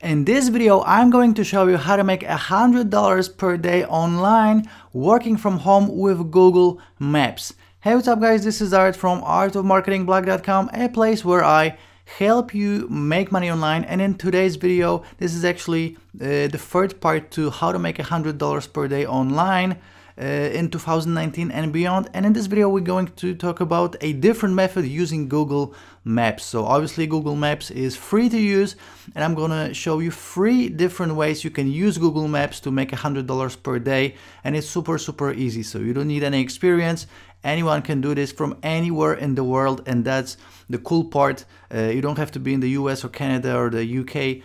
In this video, I'm going to show you how to make $100 per day online working from home with Google Maps. Hey, what's up guys, this is Art from artofmarketingblog.com, a place where I help you make money online. And in today's video, this is actually the third part to how to make $100 per day online in 2019 and beyond. And in this video we're going to talk about a different method using Google Maps. So obviously Google Maps is free to use, and I'm gonna show you 3 different ways you can use Google Maps to make $100 per day, and it's super easy. So you don't need any experience. Anyone can do this from anywhere in the world, and that's the cool part. You don't have to be in the US or Canada or the UK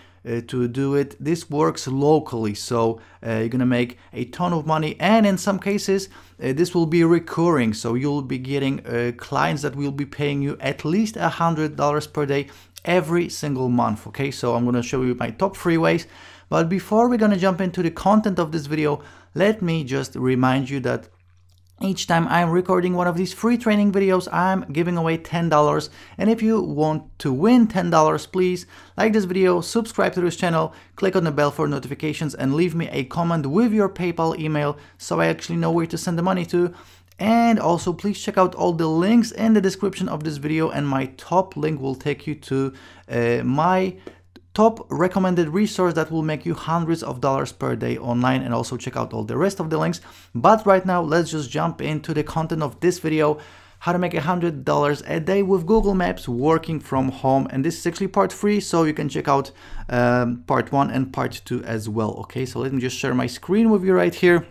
to do it. This works locally, so you're gonna make a ton of money, and in some cases this will be recurring, so you'll be getting clients that will be paying you at least $100 per day every single month. Okay, so I'm gonna show you my top 3 ways, but before we're gonna jump into the content of this video, let me just remind you that each time I'm recording one of these free training videos, I'm giving away $10. And if you want to win $10, please like this video, subscribe to this channel, click on the bell for notifications, and leave me a comment with your PayPal email so I actually know where to send the money to. And also please check out all the links in the description of this video, and my top link will take you to my top recommended resource that will make you hundreds of dollars per day online, and also check out all the rest of the links. But right now let's just jump into the content of this video, how to make $100 a day with Google Maps working from home. And this is actually part 3, so you can check out part 1 and part 2 as well. Okay, so let me just share my screen with you right here.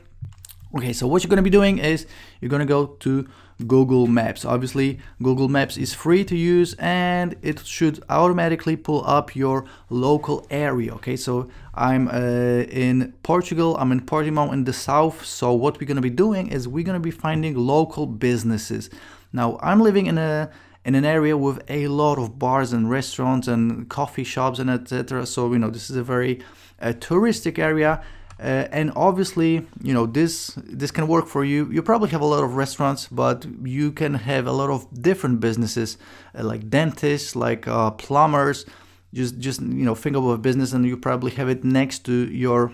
Okay, so what you're going to be doing is you're going to go to Google Maps. Obviously Google Maps is free to use, and it should automatically pull up your local area. Okay, so I'm in Portugal, I'm in Portimão in the south. So what we're going to be doing is we're going to be finding local businesses. Now I'm living in an area with a lot of bars and restaurants and coffee shops and etc. So you know, this is a very touristic area. And obviously, you know, this can work for you. You probably have a lot of restaurants, but you can have a lot of different businesses like dentists, like plumbers. Just you know, think of a business and you probably have it next to your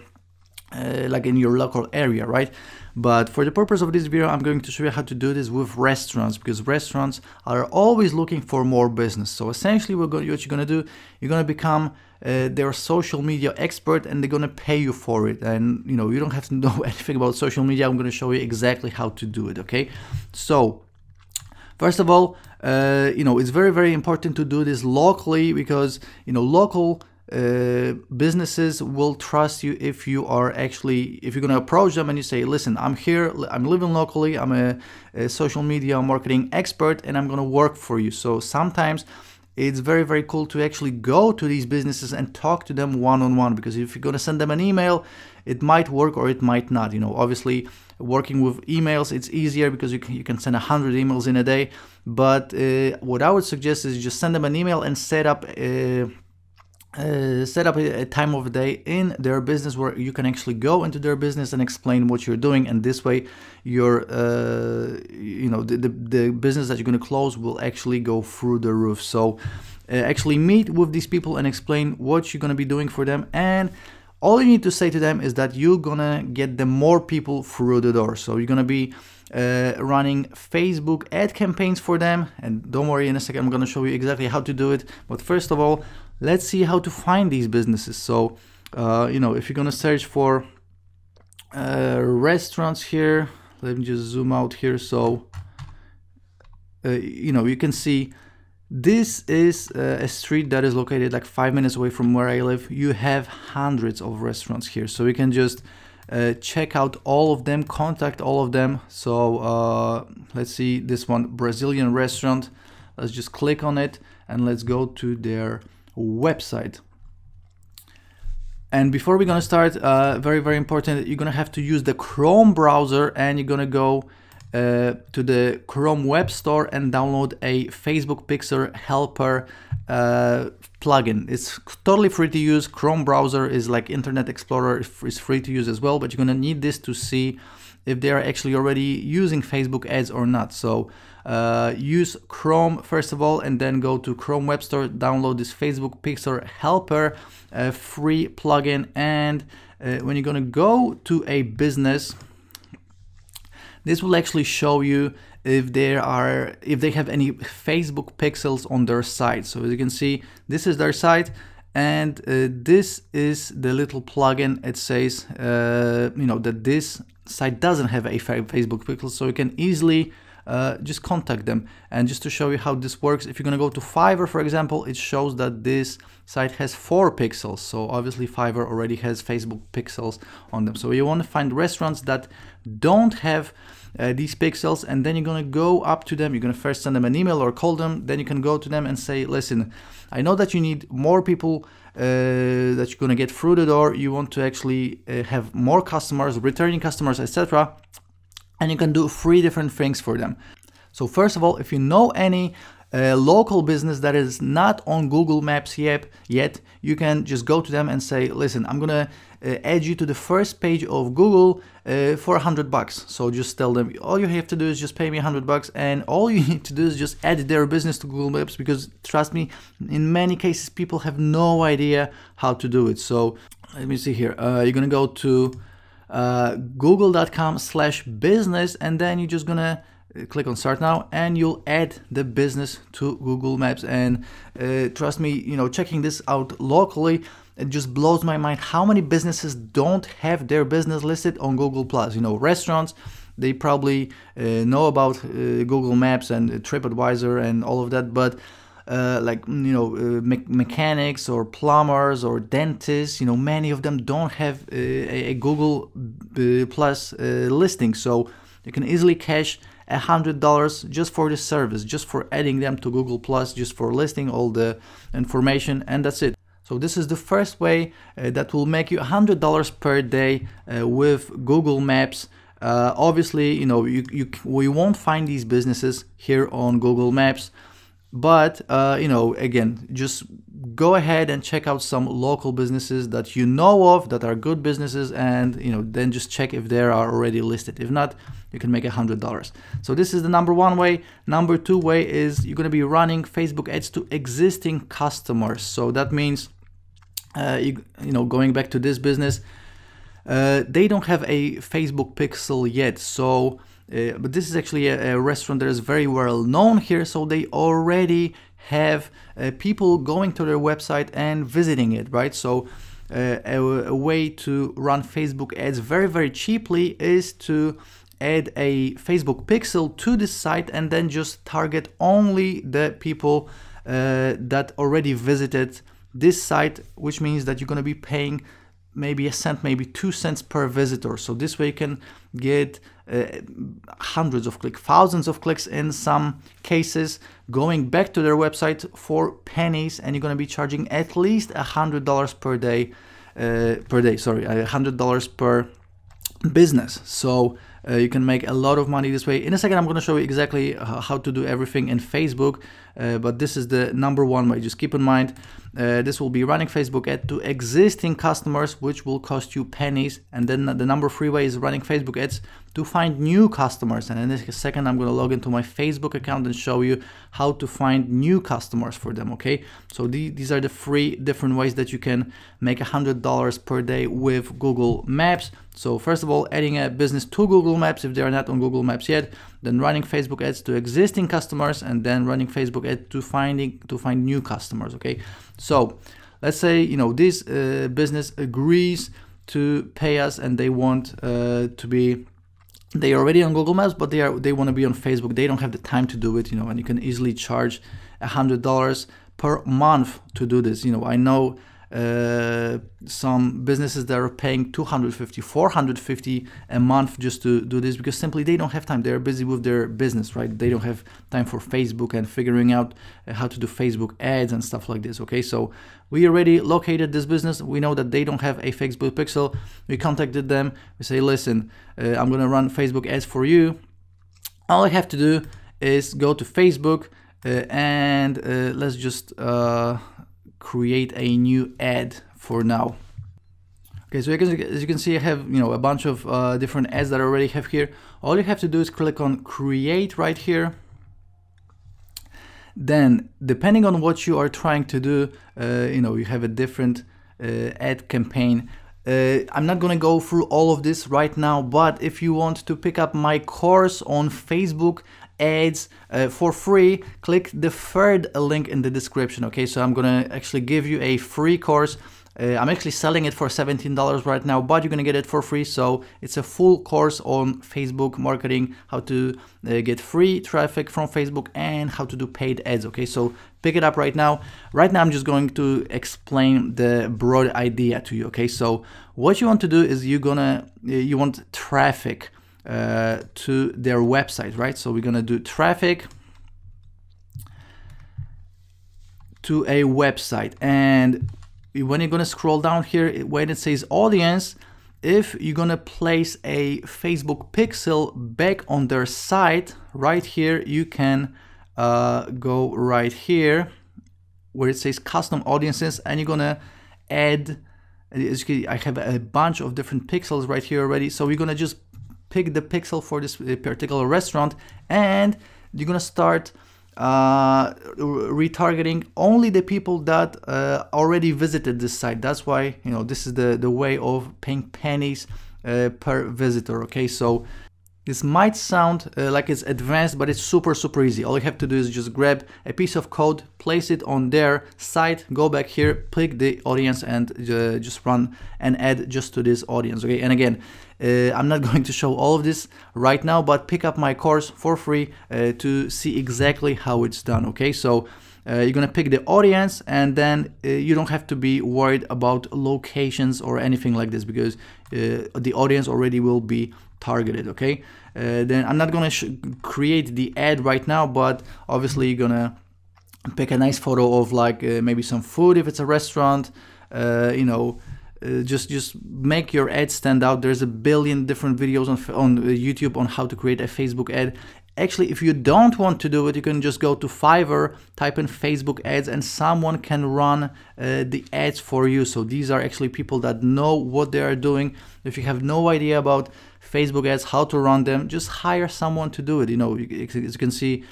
like in your local area, right? But for the purpose of this video, I'm going to show you how to do this with restaurants, because restaurants are always looking for more business. So essentially what you're going to do, you're going to become their social media expert, and they're going to pay you for it. And you know, you don't have to know anything about social media. I'm going to show you exactly how to do it. Okay, so first of all, you know, it's very important to do this locally, because you know, local businesses will trust you if you are actually, if you're going to approach them and you say, listen, I'm here, I'm living locally, I'm a social media marketing expert, and I'm going to work for you. So sometimes it's very cool to actually go to these businesses and talk to them one-on-one, because if you're going to send them an email, it might work or it might not. You know, obviously working with emails, it's easier because you can send 100 emails in a day. But what I would suggest is just send them an email and set up a time of the day in their business where you can actually go into their business and explain what you're doing. And this way your you know, the business that you're going to close will actually go through the roof. So actually meet with these people and explain what you're going to be doing for them, and all you need to say to them is that you're gonna get them more people through the door. So you're gonna be running Facebook ad campaigns for them, and don't worry, in a second I'm gonna show you exactly how to do it. But first of all, let's see how to find these businesses. So you know, if you're gonna search for restaurants here, let me just zoom out here. So you know, you can see this is a street that is located like 5 minutes away from where I live. You have hundreds of restaurants here, so you can just check out all of them, contact all of them. So let's see this one, Brazilian restaurant. Let's just click on it and let's go to their website. And before we're gonna start, very important, you're gonna have to use the Chrome browser, and you're gonna go to the Chrome web store and download a Facebook Pixel Helper plugin. It's totally free to use. Chrome browser is like Internet Explorer, is free to use as well, but you're gonna need this to see if they are actually already using Facebook ads or not. So use Chrome first of all, and then go to Chrome Web Store, download this Facebook Pixel Helper free plugin, and when you're gonna go to a business, this will actually show you if they have any Facebook pixels on their site. So as you can see, this is their site, and this is the little plugin. It says that this site doesn't have a Facebook pixel, so you can easily just contact them. And just to show you how this works, if you're gonna go to Fiverr, for example, it shows that this site has 4 pixels. So obviously Fiverr already has Facebook pixels on them. So you want to find restaurants that don't have these pixels, and then you're gonna go up to them. You're gonna first send them an email or call them. Then you can go to them and say, listen, I know that you need more people that you're gonna get through the door. You want to actually have more customers, returning customers, etc. And you can do 3 different things for them. So first of all, if you know any local business that is not on Google Maps yet, you can just go to them and say, listen, I'm gonna add you to the first page of Google for $100. So just tell them, all you have to do is just pay me $100, and all you need to do is just add their business to Google Maps, because trust me, in many cases people have no idea how to do it. So let me see here, you're gonna go to google.com/business, and then you're just gonna click on start now, and you'll add the business to Google Maps. And trust me, checking this out locally, it just blows my mind how many businesses don't have their business listed on Google+. Restaurants, they probably know about Google Maps and TripAdvisor and all of that, but mechanics or plumbers or dentists, many of them don't have a Google Plus listing. So you can easily cash $100 just for this service, just for adding them to Google Plus, just for listing all the information, and that's it. So this is the first way that will make you $100 per day with Google Maps. Obviously, we won't find these businesses here on Google Maps, but again, just go ahead and check out some local businesses that you know of that are good businesses, and then just check if they are already listed. If not, you can make $100. So this is the number 1 way. Number 2 way is you're going to be running Facebook ads to existing customers. So that means going back to this business, they don't have a Facebook pixel yet. So but this is actually a restaurant that is very well known here, so they already have people going to their website and visiting it, right? So a way to run Facebook ads very, very cheaply is to add a Facebook pixel to this site, and then just target only the people that already visited this site, which means that you're going to be paying maybe a cent, maybe 2 cents per visitor. So this way you can get hundreds of clicks, thousands of clicks in some cases, going back to their website for pennies, and you're going to be charging at least $100 per day, $100 per business. So you can make a lot of money this way. In a second, I'm going to show you exactly how to do everything in Facebook, but this is the number 1 way. Just keep in mind, this will be running Facebook ad to existing customers, which will cost you pennies. And then the number 3 way is running Facebook ads to find new customers. And in a second, I'm going to log into my Facebook account and show you how to find new customers for them. Okay, so these are the 3 different ways that you can make $100 per day with Google Maps. So first of all, adding a business to Google Maps if they are not on Google Maps yet, then running Facebook ads to existing customers, and then running Facebook ads to find new customers. Okay, so let's say this business agrees to pay us, and they want they're already on Google Maps, but they want to be on Facebook. They don't have the time to do it, and you can easily charge $100 per month to do this. I know some businesses that are paying $250, $450 a month just to do this, because simply they don't have time. They're busy with their business, right? They don't have time for Facebook and figuring out how to do Facebook ads and stuff like this. Okay, so we already located this business. We know that they don't have a Facebook pixel. We contacted them. We say, listen, I'm gonna run Facebook ads for you. All I have to do is go to Facebook and let's just create a new ad for now. Okay, so as you can see, I have a bunch of different ads that I already have here. All you have to do is click on create right here. Then, depending on what you are trying to do, you have a different ad campaign. I'm not gonna go through all of this right now, but if you want to pick up my course on Facebook ads for free, click the third link in the description. Okay, so I'm gonna actually give you a free course. I'm actually selling it for $17 right now, but you're gonna get it for free. So it's a full course on Facebook marketing, how to get free traffic from Facebook and how to do paid ads. Okay, so pick it up right now. Right now, I'm just going to explain the broad idea to you. Okay, so what you want to do is you want traffic to their website, right? So we're gonna do traffic to a website, and when you're gonna scroll down here, when it says audience, if you're gonna place a Facebook pixel back on their site, right here, you can go right here where it says custom audiences, and you're gonna add, as you can, I have a bunch of different pixels right here already. So we're gonna just pick the pixel for this particular restaurant, and you're gonna start retargeting only the people that already visited this site. That's why this is the way of paying pennies per visitor. Okay, so this might sound like it's advanced, but it's super easy. All you have to do is just grab a piece of code, place it on their site, go back here, pick the audience, and just run an ad just to this audience. Okay, and again, I'm not going to show all of this right now, but pick up my course for free to see exactly how it's done. Okay, so you're gonna pick the audience, and then you don't have to be worried about locations or anything like this, because the audience already will be targeted. Okay, then I'm not gonna create the ad right now, but obviously you're gonna pick a nice photo of like maybe some food if it's a restaurant. Just make your ad stand out. There's a billion different videos on YouTube on how to create a Facebook ad. Actually, if you don't want to do it, you can just go to Fiverr, type in Facebook ads, and someone can run the ads for you. So these are actually people that know what they are doing. If you have no idea about Facebook ads, how to run them, just hire someone to do it. As you can see,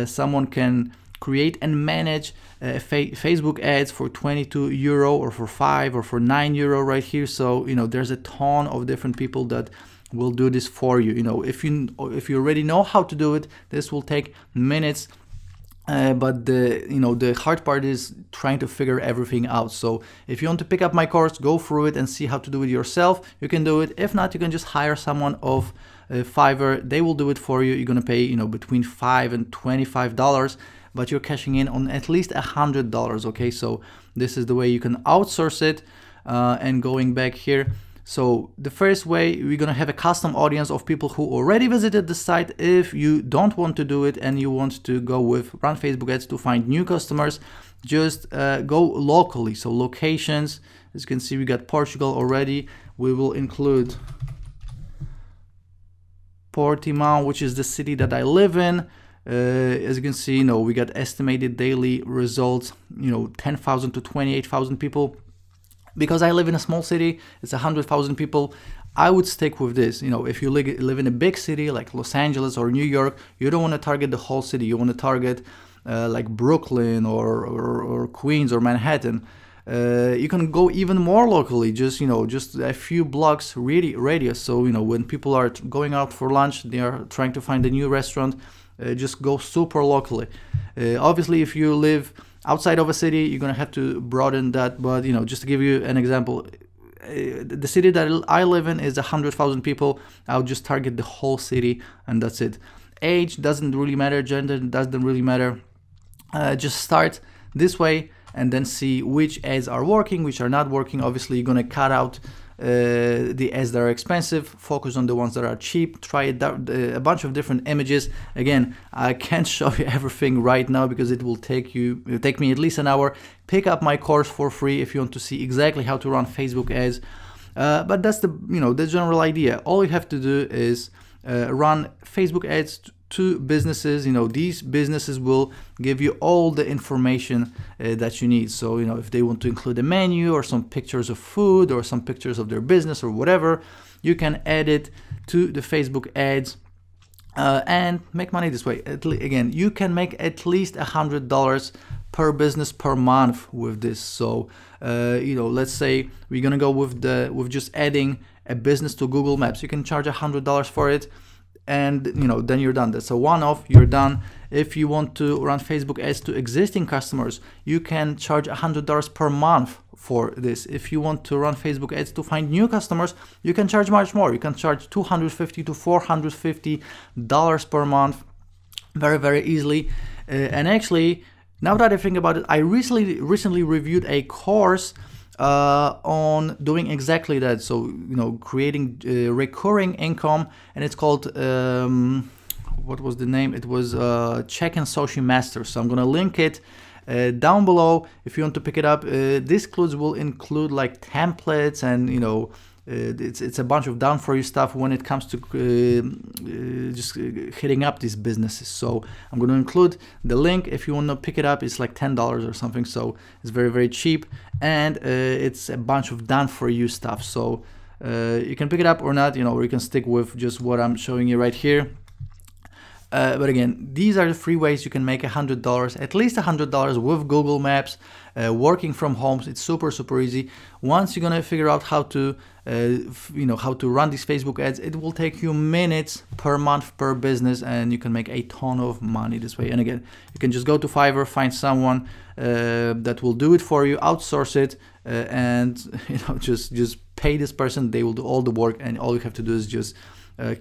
someone can create and manage Facebook ads for 22 euro or for 5 or for 9 euro right here. So there's a ton of different people that will do this for you. If you already know how to do it, this will take minutes. But the hard part is trying to figure everything out. So if you want to pick up my course, go through it and see how to do it yourself. You can do it. If not, you can just hire someone of Fiverr. They will do it for you. You're gonna pay between $5 and $25, but you're cashing in on at least $100. Okay, so this is the way you can outsource it. And going back here, so the first way, we're gonna have a custom audience of people who already visited the site. If you don't want to do it and you want to go with run Facebook ads to find new customers, just go locally. So locations, as you can see, we got Portugal already. We will include Portimão, which is the city that I live in. As you can see, we got estimated daily results, 10,000 to 28,000 people. Because I live in a small city, it's 100,000 people. I would stick with this. If you live in a big city like Los Angeles or New York, you don't want to target the whole city. You want to target like Brooklyn or Queens or Manhattan. You can go even more locally, just a few blocks radius. So when people are going out for lunch, they are trying to find a new restaurant, just go super locally. Obviously, if you live outside of a city, you're gonna have to broaden that, but just to give you an example, the city that I live in is 100,000 people. I'll just target the whole city, and that's it. Age doesn't really matter, gender doesn't really matter. Just start this way and then see which ads are working, which are not working. Obviously, you're gonna cut out the ads that are expensive, focus on the ones that are cheap, try a bunch of different images. Again, I can't show you everything right now because it will take me at least an hour. Pick up my course for free if you want to see exactly how to run Facebook ads. But that's the general idea. All you have to do is run Facebook ads to businesses. These businesses will give you all the information that you need. So if they want to include a menu or some pictures of food or some pictures of their business or whatever, you can add it to the Facebook ads and make money this way. Again, you can make at least $100 per business per month with this. So let's say we're gonna go with just adding a business to Google Maps. You can charge $100 for it, and then you're done. That's a one-off, you're done. If you want to run Facebook ads to existing customers, you can charge $100 per month for this. If you want to run Facebook ads to find new customers, you can charge much more. You can charge $250 to $450 per month very, very easily. And actually, now that I think about it, I recently reviewed a course on doing exactly that. So creating recurring income, and it's called what was the name? It was Check and Social Masters. So I'm gonna link it down below if you want to pick it up. This will include like templates and it's a bunch of done for you stuff when it comes to just hitting up these businesses. So I'm going to include the link if you want to pick it up. It's like $10 or something, so it's very, very cheap, and it's a bunch of done for you stuff. So you can pick it up or not, or you can stick with just what I'm showing you right here. But again, these are the 3 ways you can make $100, at least $100 with Google Maps, working from home. It's super, super easy. Once you're gonna figure out how to, how to run these Facebook ads, it will take you minutes per month per business, and you can make a ton of money this way. And again, you can just go to Fiverr, find someone that will do it for you, outsource it, and just pay this person. They will do all the work, and all you have to do is just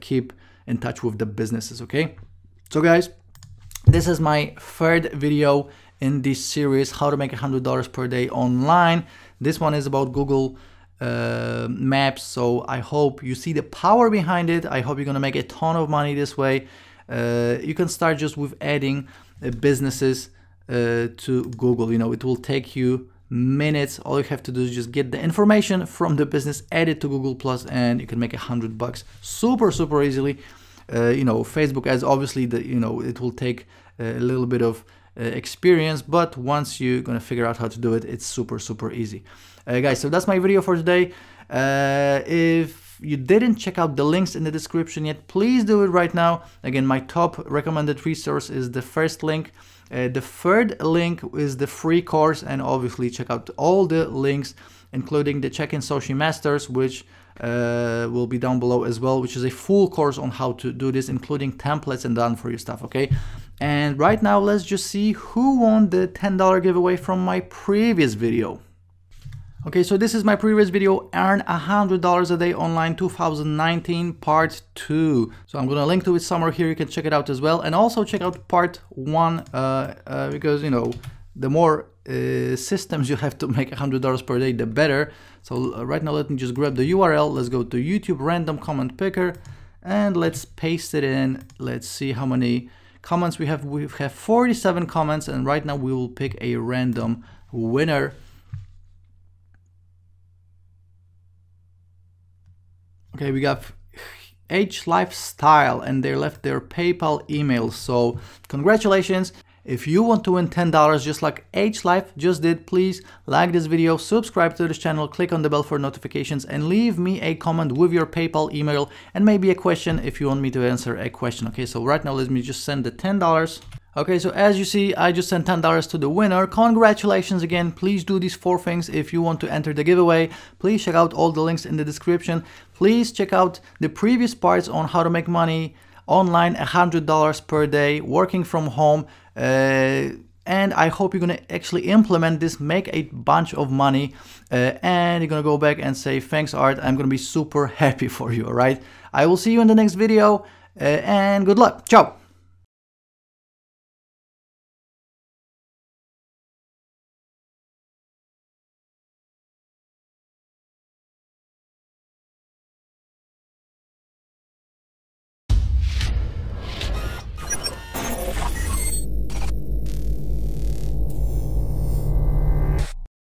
keep in touch with the businesses. Okay. So guys, this is my 3rd video in this series, how to make $100 per day online. This one is about Google Maps. So I hope you see the power behind it. I hope you're gonna make a ton of money this way. You can start just with adding businesses to Google. It will take you minutes. All you have to do is just get the information from the business, add it to Google Plus, and you can make $100 super, super easily. Facebook ads, obviously, it will take a little bit of experience, but once you're gonna figure out how to do it, it's super, super easy. Guys, so that's my video for today. If you didn't check out the links in the description yet, please do it right now. Again, my top recommended resource is the first link. The 3rd link is the free course, and obviously check out all the links, including the Check and Social Masters, which will be down below as well, which is a full course on how to do this, including templates and done for you stuff. Okay, and right now let's just see who won the $10 giveaway from my previous video. Okay, so this is my previous video, earn $100 a day online 2019 part 2. So I'm gonna link to it somewhere here, you can check it out as well, and also check out part 1 because the more systems you have to make $100 per day, the better. So right now let me just grab the URL. Let's go to YouTube random comment picker and let's paste it in. Let's see how many comments we have. We have 47 comments, and right now we will pick a random winner. Okay, we got H Lifestyle, and they left their PayPal email. So congratulations. If you want to win $10 just like H Life just did, please like this video, subscribe to this channel, click on the bell for notifications, and leave me a comment with your PayPal email and maybe a question if you want me to answer a question. Okay, so right now let me just send the $10. Okay, so as you see, I just sent $10 to the winner. Congratulations again. Please do these 4 things if you want to enter the giveaway. Please check out all the links in the description. Please check out the previous parts on how to make money online, $100 per day, working from home. And I hope you're gonna actually implement this, make a bunch of money, and you're gonna go back and say, thanks Art, I'm gonna be super happy for you. All right, I will see you in the next video, and good luck. Ciao.